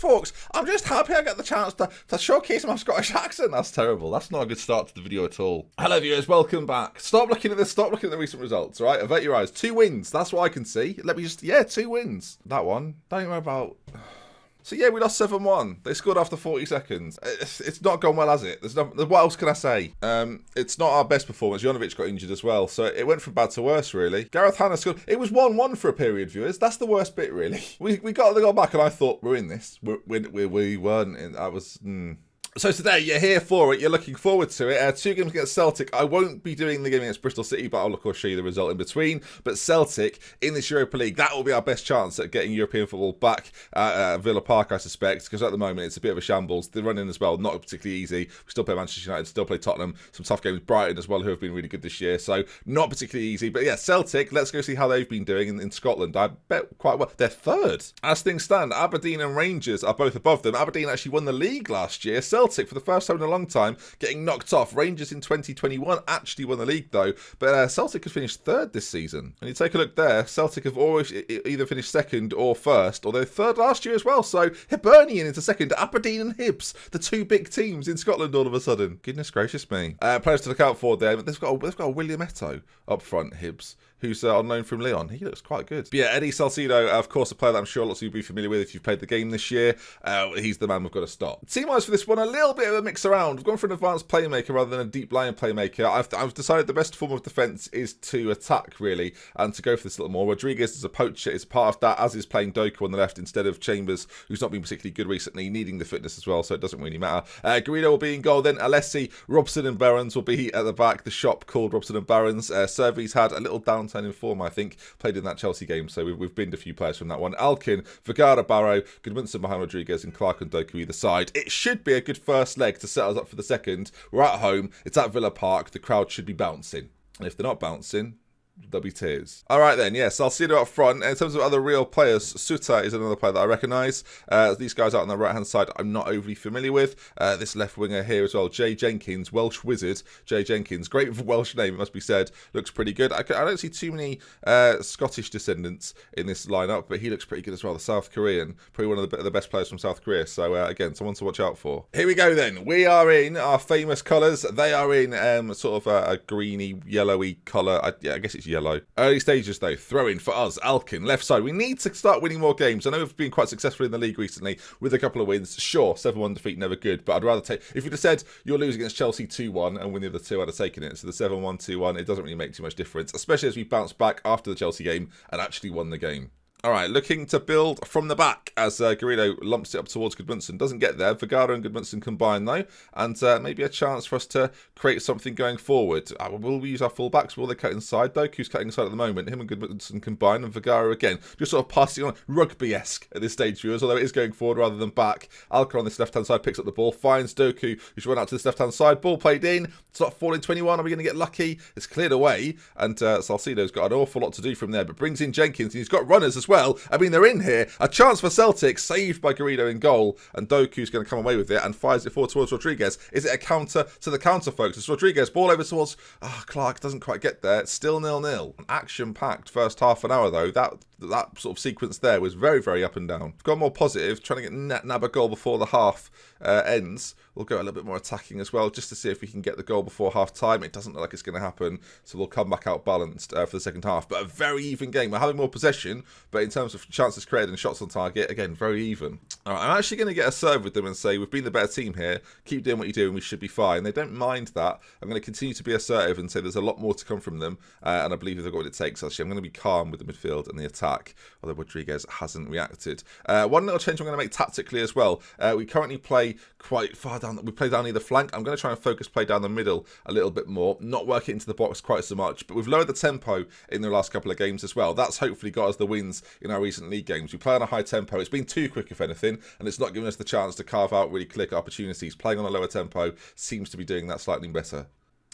folks. I'm just happy I get the chance to showcase my Scottish accent. That's terrible. That's not a good start to the video at all. Hello, viewers. Welcome back. Stop looking at this. Stop looking at the recent results, all right? Avert your eyes. 2 wins. That's what I can see. Let me just... Yeah, 2 wins. That one. Don't worry about... So yeah, we lost 7-1. They scored after 40 seconds. It's not gone well, has it? What else can I say? It's not our best performance. Jonovic got injured as well, so it went from bad to worse, really. Gareth Hanna scored. It was 1-1 for a period, viewers. That's the worst bit, really. We got the goal back, and I thought, we're in this. We weren't in. I was... So today, you're here for it, you're looking forward to it. 2 games against Celtic. I won't be doing the game against Bristol City, but I'll of course show you the result in between. But Celtic in this Europa League, that will be our best chance at getting European football back at Villa Park, I suspect, because at the moment it's a bit of a shambles. The run-in as well, not particularly easy. We still play Manchester United, still play Tottenham, some tough games. Brighton as well, who have been really good this year, so not particularly easy. But yeah, Celtic, let's go see how they've been doing in Scotland. I bet quite well. They're third. As things stand, Aberdeen and Rangers are both above them. Aberdeen actually won the league last year. Celtic, for the first time in a long time, getting knocked off. Rangers in 2021 actually won the league though, but Celtic have finished third this season. And you take a look there, Celtic have always either finished second or first, although third last year as well. So Hibernian into second, Aberdeen and Hibs, the 2 big teams in Scotland all of a sudden. Goodness gracious me. Players to look out for there, but they've got a William Eto'o up front, Hibs, who's on loan from Lyon. He looks quite good. But yeah, Eddie Salcido, of course, a player that I'm sure lots of you will be familiar with if you've played the game this year. He's the man we've got to stop. Team-wise for this one, a little bit of a mix around. We've gone for an advanced playmaker rather than a deep-lying playmaker. I've decided the best form of defence is to attack, really, and to go for this a little more. Rodriguez is a poacher, is part of that, as is playing Doku on the left instead of Chambers, who's not been particularly good recently, needing the fitness as well, so it doesn't really matter. Garrido will be in goal, then Alessi, Robson and Barons will be at the back. The shop called Robson and Barons. Servy's had a little downturn in form, I think. Played in that Chelsea game, so we've binned a few players from that one. Alkin, Vergara, Barrow, Goodmanson behind Rodriguez, and Clark and Doku either side. It should be a good first leg to set us up for the second. We're at home, it's at Villa Park, the crowd should be bouncing. And if they're not bouncing, there'll be tears. Alright then, yes, Salcido up front. In terms of other real players, Suta is another player that I recognise. These guys out on the right hand side I'm not overly familiar with. This left winger here as well, Jay Jenkins, Welsh wizard, Jay Jenkins. Great Welsh name, it must be said. Looks pretty good. I don't see too many Scottish descendants in this lineup, but he looks pretty good as well. The South Korean, probably one of the best players from South Korea. So again, someone to watch out for. Here we go then. We are in our famous colours. They are in sort of a greeny, yellowy colour. I guess it's yellow. Early stages though, throw-in for us, Alkin, left side. We need to start winning more games. I know we've been quite successful in the league recently with a couple of wins. Sure, 7-1 defeat, never good, but I'd rather take... If you'd have said you're losing against Chelsea 2-1 and win the other 2, I'd have taken it. So the 7-1, 2-1, it doesn't really make too much difference, especially as we bounced back after the Chelsea game and actually won the game. All right, looking to build from the back as Garrido lumps it up towards Goodmanson. Doesn't get there. Vergara and Goodmanson combine, though, and maybe a chance for us to create something going forward. Will we use our fullbacks? Will they cut inside? Doku's cutting inside at the moment. Him and Goodmanson combine, and Vergara again. Just sort of passing on, rugby-esque at this stage, viewers, although it is going forward rather than back. Alca on this left-hand side picks up the ball, finds Doku, who's run out to this left-hand side. Ball played in. It's not falling 21. Are we going to get lucky? It's cleared away, and Salcido's got an awful lot to do from there, but brings in Jenkins, and he's got runners as well. I mean, they're in here. A chance for Celtic, saved by Garrido in goal, and Doku's going to come away with it and fires it forward towards Rodriguez. Is it a counter to the counter, folks? It's Rodriguez, ball over towards... Clark doesn't quite get there. It's still 0-0. Action-packed first half an hour, though. That sort of sequence there was very, very up and down. We've got more positive, trying to get nab a goal before the half ends. We'll go a little bit more attacking as well, just to see if we can get the goal before half-time. It doesn't look like it's going to happen, so we'll come back out balanced for the second half. But a very even game. We're having more possession, but in terms of chances created and shots on target, again, very even. All right, I'm actually going to get a serve with them and say, we've been the better team here. Keep doing what you're doing. We should be fine. They don't mind that. I'm going to continue to be assertive and say there's a lot more to come from them, and I believe they've got what it takes. Actually, I'm going to be calm with the midfield and the attack, although Rodriguez hasn't reacted. One little change I'm going to make tactically as well. We currently play quite far down. We play down either flank. I'm going to try and focus play down the middle a little bit more, not work it into the box quite so much, but we've lowered the tempo in the last couple of games as well. That's hopefully got us the wins in our recent league games. We play on a high tempo. It's been too quick, if anything, and it's not giving us the chance to carve out really clear opportunities. Playing on a lower tempo seems to be doing that slightly better.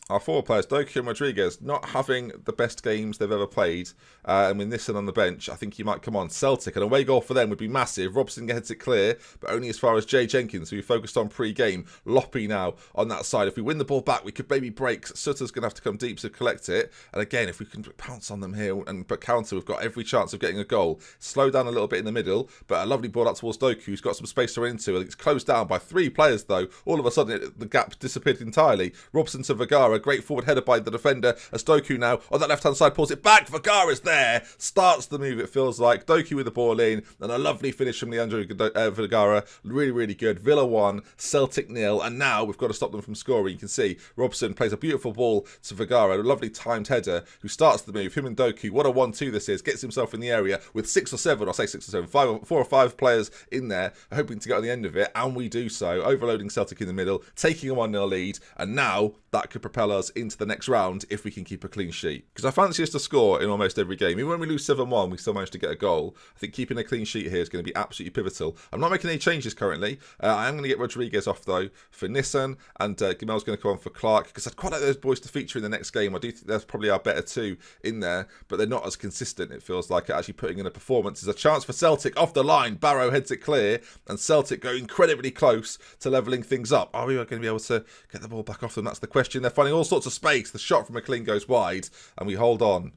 Our forward players, Doku and Rodriguez, not having the best games they've ever played. And with Nissan on the bench, I think he might come on. Celtic, an away goal for them would be massive. Robson heads it clear, but only as far as Jay Jenkins, who we focused on pre-game. Loppy now on that side. If we win the ball back, we could maybe break. Sutter's going to have to come deep to collect it. And again, if we can pounce on them here and but counter, we've got every chance of getting a goal. Slow down a little bit in the middle, but a lovely ball out towards Doku, who's got some space to run into. It's closed down by 3 players, though. All of a sudden, the gap disappeared entirely. Robson to Vergara, great forward header by the defender as Doku now on that left-hand side pulls it back. Vergara's there, starts the move, it feels like. Doku with the ball in, and a lovely finish from Leandro Vergara. Really, really good. Villa 1, Celtic 0, and now we've got to stop them from scoring. You can see Robson plays a beautiful ball to Vergara, a lovely timed header, who starts the move. Him and Doku, what a 1-2 this is. Gets himself in the area with 6 or 7, I'll say 6 or 7, 4 or 5 players in there, hoping to get on the end of it, and we do so. Overloading Celtic in the middle, taking a 1-0 lead, and now that could propel us into the next round if we can keep a clean sheet. Because I fancy us to score in almost every game. Even when we lose 7-1, we still manage to get a goal. I think keeping a clean sheet here is going to be absolutely pivotal. I'm not making any changes currently. I am going to get Rodriguez off, though, for Nissan, and Gamel's going to come on for Clark, because I'd quite like those boys to feature in the next game. I do think there's probably our better 2 in there, but they're not as consistent, it feels like, actually putting in a performance. There's a chance for Celtic off the line. Barrow heads it clear, and Celtic go incredibly close to levelling things up. Are we going to be able to get the ball back off them? That's the question. They're finding all sorts of space. The shot from McLean goes wide, and we hold on.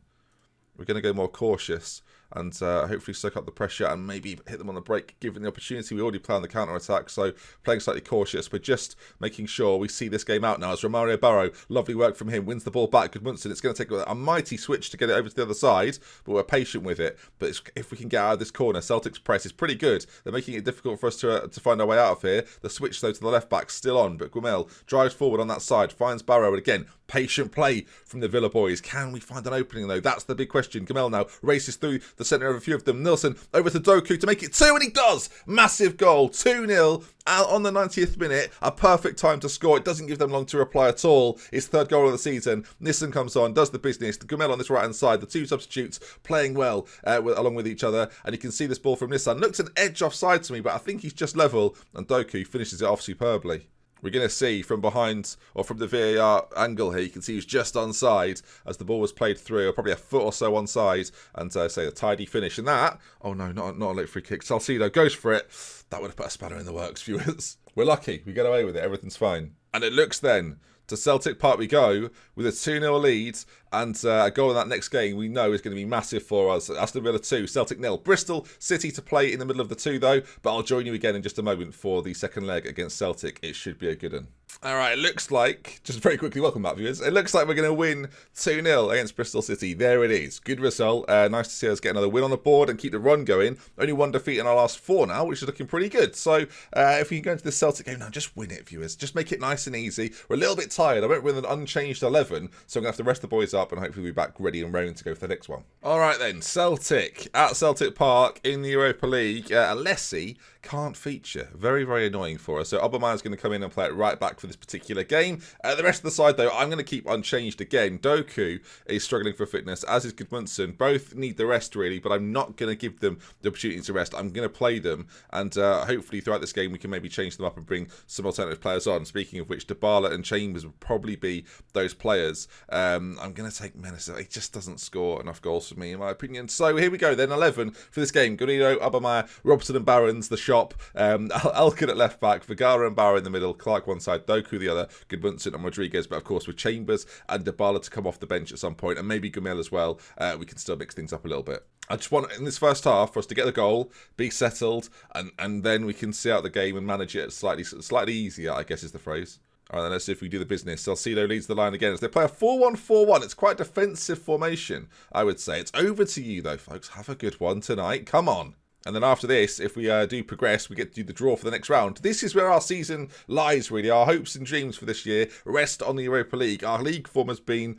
We're going to go more cautious and hopefully soak up the pressure and maybe hit them on the break, given the opportunity. We already play on the counter-attack, so playing slightly cautious. We're just making sure we see this game out now as Romario Barrow, lovely work from him, wins the ball back. Gudmundsson, it's going to take a mighty switch to get it over to the other side, but we're patient with it. But if we can get out of this corner, Celtic's press is pretty good. They're making it difficult for us to find our way out of here. The switch, though, to the left back still on, but Guimel drives forward on that side, finds Barrow, and again, patient play from the Villa boys. Can we find an opening, though? That's the big question. Guimel now races through the centre of a few of them. Nilsson over to Doku to make it 2, and he does! Massive goal, 2-0 on the 90th minute. A perfect time to score. It doesn't give them long to reply at all. His 3rd goal of the season. Nissan comes on, does the business. Guimel on this right-hand side. The 2 substitutes playing well along with each other. And you can see this ball from Nissan. Looks an edge offside to me, but I think he's just level. And Doku finishes it off superbly. We're going to see from behind, or from the VAR angle here, you can see he's just onside as the ball was played through, or probably a foot or so onside, and say a tidy finish. And that, oh no, not a late free kick. Salcido goes for it. That would have put a spanner in the works, viewers. We're lucky. We get away with it. Everything's fine. And it looks then, to Celtic Park we go with a 2-0 lead, and a goal in that next game we know is going to be massive for us. Aston Villa 2, Celtic 0. Bristol City to play in the middle of the 2 though, but I'll join you again in just a moment for the second leg against Celtic. It should be a good one. Alright, it looks like, just very quickly, welcome back viewers, it looks like we're going to win 2-0 against Bristol City. There it is. Good result. Nice to see us get another win on the board and keep the run going. Only 1 defeat in our last 4 now, which is looking pretty good. So if we can go into this Celtic game now, just win it, viewers. Just make it nice and easy. We're a little bit tired. I went with an unchanged 11, so I'm going to have to rest the boys up and hopefully be back ready and raring to go for the next one. Alright then, Celtic at Celtic Park in the Europa League. Alessi can't feature. Very, very annoying for us. So Aubameyang's going to come in and play it right back for this particular game. The rest of the side, though, I'm going to keep unchanged again. Doku is struggling for fitness, as is Gudmundsson. Both need the rest, really, but I'm not going to give them the opportunity to rest. I'm going to play them, and hopefully throughout this game we can maybe change them up and bring some alternative players on. Speaking of which, Dybala and Chambers would probably be those players. I'm going to take Menace. He just doesn't score enough goals for me, in my opinion. So here we go, then, 11 for this game. Guerrero, Aubameyang, Robson and Barron's the shop. Elkin at left back, Vergara and Barrow in the middle, Clark one side, Doku the other, Gudmundsson and Rodriguez, but of course with Chambers and Dybala to come off the bench at some point, and maybe Guimel as well, we can still mix things up a little bit. I just want, in this first half, for us to get the goal, be settled, and then we can see out the game and manage it slightly easier, I guess is the phrase. All right, then let's see if we do the business. Salcido leads the line again as they play a 4-1-4-1. It's quite a defensive formation, I would say. It's over to you, though, folks. Have a good one tonight. Come on. And then after this, if we do progress, we get to do the draw for the next round. This is where our season lies, really. Our hopes and dreams for this year rest on the Europa League. Our league form has been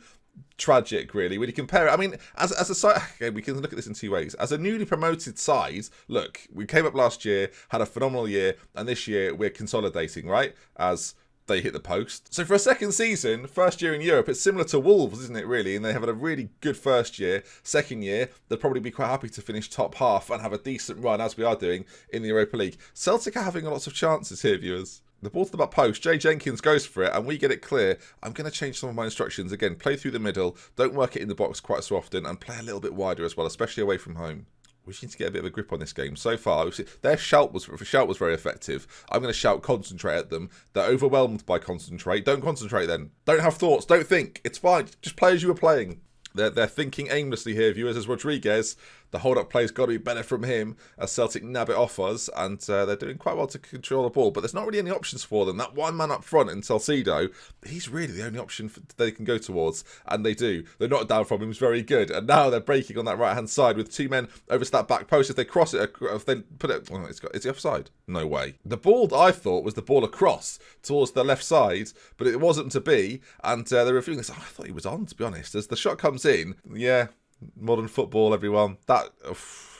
tragic, really. When you compare it, I mean, as a side, okay, we can look at this in 2 ways. As a newly promoted side, look, we came up last year, had a phenomenal year, and this year we're consolidating, right? As they hit the post. So for a second season, first year in Europe, it's similar to Wolves, isn't it, really? And they have had a really good first year. Second year, they'll probably be quite happy to finish top half and have a decent run, as we are doing, in the Europa League. Celtic are having lots of chances here, viewers. The ball to the back post. Jay Jenkins goes for it, and we get it clear. I'm going to change some of my instructions. Again, play through the middle. Don't work it in the box quite so often, and play a little bit wider as well, especially away from home. We just need to get a bit of a grip on this game. So far, their shout was very effective. I'm going to shout concentrate at them. They're overwhelmed by concentrate. Don't concentrate then. Don't have thoughts. Don't think. It's fine. Just play as you were playing. They're thinking aimlessly here, viewers, as Rodriguez. The hold-up play's got to be better from him as Celtic nab it off us, and they're doing quite well to control the ball, but there's not really any options for them. That one man up front in Salcedo, he's really the only option they can go towards, and they do. The knockdown from him is very good, and now they're breaking on that right-hand side with two men over to that back post. If they cross it, if they put it... Oh, is he offside? No way. The ball, I thought, was the ball across towards the left side, but it wasn't to be, and they're reviewing this. Oh, I thought he was on, to be honest. As the shot comes in, yeah... Modern football, everyone.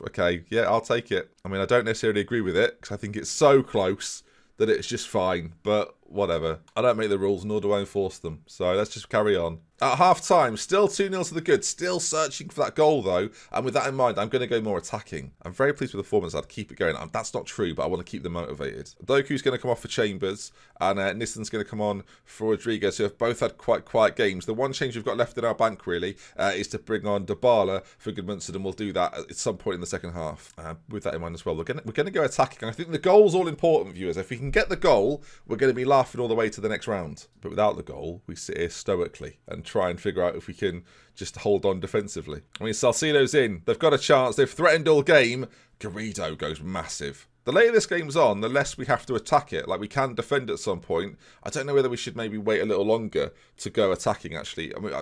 Okay, yeah, I'll take it. I mean, I don't necessarily agree with it because I think it's so close that it's just fine, but whatever. I don't make the rules, nor do I enforce them. So let's just carry on. At half-time, still 2-0 to the good. Still searching for that goal, though. And with that in mind, I'm going to go more attacking. I'm very pleased with the performance. I'd keep it going. That's not true, but I want to keep them motivated. Doku's going to come off for Chambers, and Nissan's going to come on for Rodriguez, who have both had quite quiet games. The one change we've got left in our bank, really, is to bring on Dybala for Goodmanson, and we'll do that at some point in the second half. With that in mind as well, we're going to go attacking. And I think the goal's all important, viewers. If we can get the goal, we're going to be laughing all the way to the next round. But without the goal, we sit here stoically and try and figure out if we can just hold on defensively. I mean, Salcedo's in. They've got a chance. They've threatened all game. Garrido goes massive. The later this game's on, the less we have to attack it. Like, we can defend at some point. I don't know whether we should maybe wait a little longer to go attacking, actually. I mean,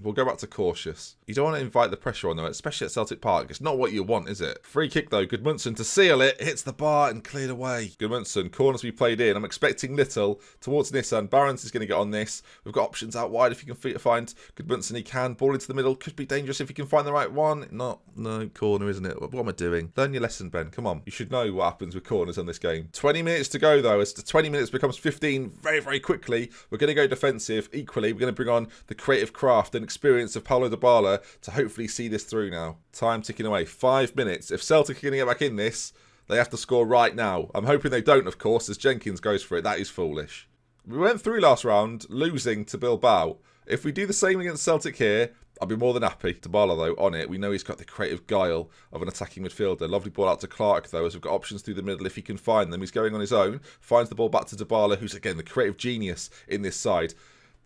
we'll go back to cautious. You don't want to invite the pressure on, though, especially at Celtic Park. It's not what you want, is it? Free kick, though. Goodmanson to seal it. Hits the bar and cleared away. Goodmanson, corners we played in. I'm expecting little towards Nissan. Barons is going to get on this. We've got options out wide if you can find Goodmanson. He can. Ball into the middle. Could be dangerous if you can find the right one. No, corner, isn't it? What am I doing? Learn your lesson, Ben. Come on. You should know what happens with corners on this game. 20 minutes to go, though. As the 20 minutes becomes 15 very, very quickly, we're going to go defensive. Equally, we're going to bring on the creative craft and experience of Paulo Dybala to hopefully see this through now. Time ticking away. 5 minutes. If Celtic are going to get back in this, they have to score right now. I'm hoping they don't, of course, as Jenkins goes for it. That is foolish. We went through last round, losing to Bilbao. If we do the same against Celtic here, I'll be more than happy. Dybala, though, on it. We know he's got the creative guile of an attacking midfielder. Lovely ball out to Clark, though, as we've got options through the middle if he can find them. He's going on his own. Finds the ball back to Dybala, who's, again, the creative genius in this side.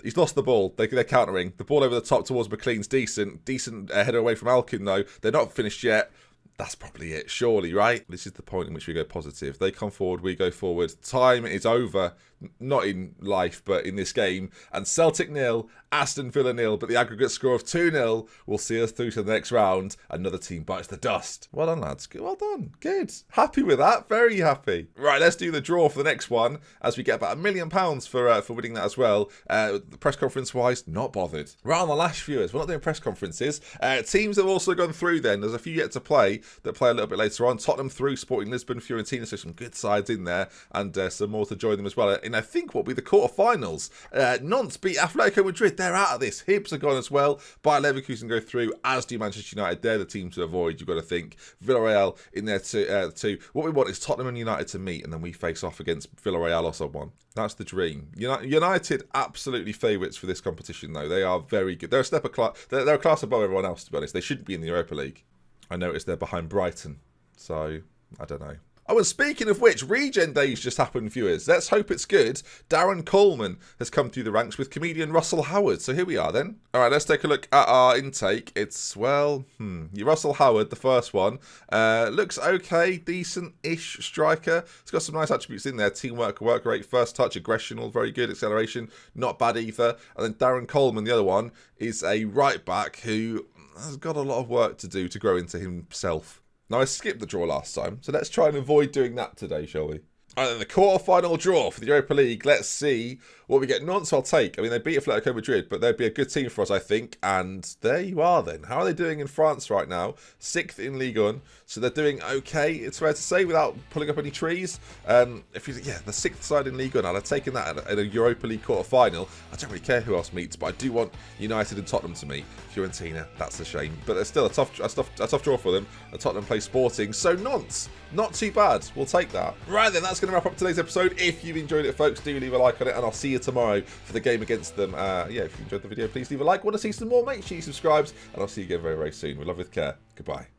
He's lost the ball. They're countering. The ball over the top towards McLean's decent. Decent header away from Alkin, though. They're not finished yet. That's probably it, surely, right? This is the point in which we go positive. They come forward, we go forward. Time is over. Not in life, but in this game. And Celtic 0, Aston Villa 0, but the aggregate score of 2-0 will see us through to the next round. Another team bites the dust. Well done, lads. Well done. Good. Happy with that. Very happy. Right, let's do the draw for the next one, as we get about £1 million for winning that as well. The press conference-wise, not bothered. Right on the lash, viewers. We're not doing press conferences. Teams have also gone through then. There's a few yet to play that play a little bit later on. Tottenham through, Sporting Lisbon, Fiorentina, so some good sides in there, and some more to join them as well. In I think what will be the quarterfinals. Nantes beat Atletico Madrid. They're out of this. Hibs are gone as well. Bayer Leverkusen go through, as do Manchester United. They're the team to avoid, you've got to think. Villarreal in there too. What we want is Tottenham and United to meet, and then we face off against Villarreal or someone. That's the dream. United, absolutely favourites for this competition, though. They are very good. They're a step of class. They're a class above everyone else, to be honest. They shouldn't be in the Europa League. I noticed they're behind Brighton, so I don't know. Oh, and speaking of which, Regen Days just happened, viewers. Let's hope it's good. Darren Coleman has come through the ranks with comedian Russell Howard. So here we are then. All right, let's take a look at our intake. It's, well, Russell Howard, the first one. Looks okay, decent-ish striker. It's got some nice attributes in there. Teamwork, work rate, first touch, aggression, all very good. Acceleration, not bad either. And then Darren Coleman, the other one, is a right-back who has got a lot of work to do to grow into himself. Now, I skipped the draw last time, so let's try and avoid doing that today, shall we? All right, then the quarter-final draw for the Europa League. Let's see what we get. Nantes I'll take. I mean, they beat Atletico Madrid, but they'd be a good team for us, I think. And there you are then. How are they doing in France right now? 6th in Ligue 1. So they're doing okay, it's fair to say, without pulling up any trees. The 6th side in Ligue 1. I'd have taken that at a Europa League quarter-final. I don't really care who else meets, but I do want United and Tottenham to meet. Fiorentina, that's a shame. But there's still a tough draw for them. Tottenham play Sporting. So Nantes, not too bad. We'll take that. Right then, that's going going to wrap up today's episode. If you've enjoyed it, folks, do leave a like on it, and I'll see you tomorrow for the game against them. Yeah, if you enjoyed the video, please leave a like. Want to see some more? Make sure you subscribe, and I'll see you again very, very soon. With love, with care. Goodbye.